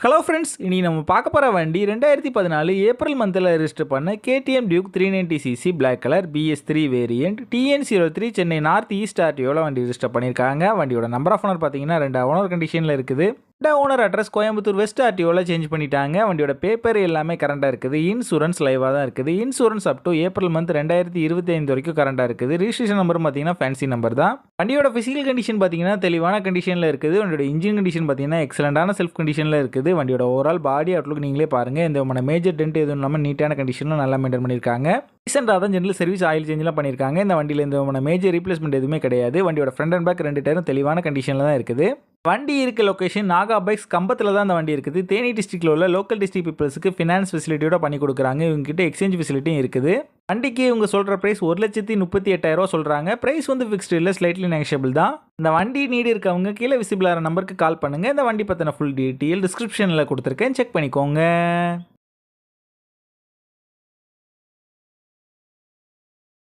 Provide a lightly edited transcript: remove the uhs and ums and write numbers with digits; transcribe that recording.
Hello friends, இனி நம்ம பார்க்க போகிற வண்டி 2014 ஏப்ரல் மந்தில் ரெஜிஸ்டர் பண்ண KTM DUKE 390cc black colour BS3 variant TN03 Chennai north east ஆர்டிஓவில் வண்டி ரெஜிஸ்டர் பண்ணியிருக்காங்க. வண்டியோட நம்பர் ஆஃப் ஓனர் பார்த்தீங்கன்னா 2 ஓனர் கண்டிஷனில் இருக்குது. 2 ஓனர் அட்ரஸ் கோயம்புத்தூர் வெஸ்ட் ஆர்டிஓவில் சேஞ்ச் பண்ணிட்டாங்க. வண்டியோட பேப்பர் எல்லாமே கரண்டாக இருக்குது. இன்சூரன்ஸ் லைவாக தான் இருக்குது. Insurance up to April month 2025 வரைக்கும் கரண்டாக இருக்குது. ரிஜிஸ்ட்ரேஷன் நம்பர் பார்த்தீங்கன்னா ஃபேன்சி நம்பர் தான். வண்டியோட ஃபிசிக்கல் கண்டிஷன் பார்த்தீங்கன்னா தெளிவான கண்டிஷனில் இருக்குது. வண்டியோட இன்ஜின் கண்டிஷன் பார்த்தீங்கன்னா எக்ஸலண்டான செல்ஃப் கண்டிஷனில் இருக்குது. வண்டியோட ஓவரால் பாடி அவுட்லுக் நீங்களே பாருங்கள். இந்த மேஜர் டென்ட் எதுவும் இல்லாமல் நீட்டான கண்டிஷனில் நல்லா மெயின்டைன் பண்ணியிருக்காங்க. ரீசெண்டாக தான் ஜெனரல் சர்வீஸ் ஆயில் சேஞ்செலாம் பண்ணியிருக்காங்க. இந்த வண்டியில் இந்த மேஜர் ரீப்ளேஸ்மெண்ட் எதுவுமே கிடையாது. வண்டியோட ஃப்ரண்ட் அண்ட் பேக் 2 டயரும் தெளிவான கண்டிஷனில் தான் இருக்குது. வண்டி இருக்க லொக்கேஷன் NAGA பைக்ஸ் கம்பத்தில் தான் அந்த வண்டி இருக்குது. தேனி டிஸ்ட்ரிக்டில் உள்ள லோக்கல் டிஸ்ட்ரிக்ட் பீப்புள்ஸுக்கு ஃபினான்ஸ் ஃபெசிலிட்டியோட பண்ணி கொடுக்குறாங்க. இவங்ககிட்ட எக்ஸ்சேஞ்ச் ஃபெசிலிட்டியும் இருக்குது. வண்டிக்கு இவங்க சொல்கிற ப்ரைஸ் 1,38,000 சொல்கிறாங்க. ப்ரைஸ் ஃபிக்ஸ்டு இல்லை, ஸ்லைட்லி நெகோஷியபிள் தான். இந்த வண்டி நீடு இருக்கவங்க கீழே விசிபிளான நம்பருக்கு கால் பண்ணுங்கள். இந்த வண்டி பற்றின ஃபுல் டீட்டெயில் டிஸ்கிரிப்ஷனில் கொடுத்துருக்கேன், செக் பண்ணிக்கோங்க.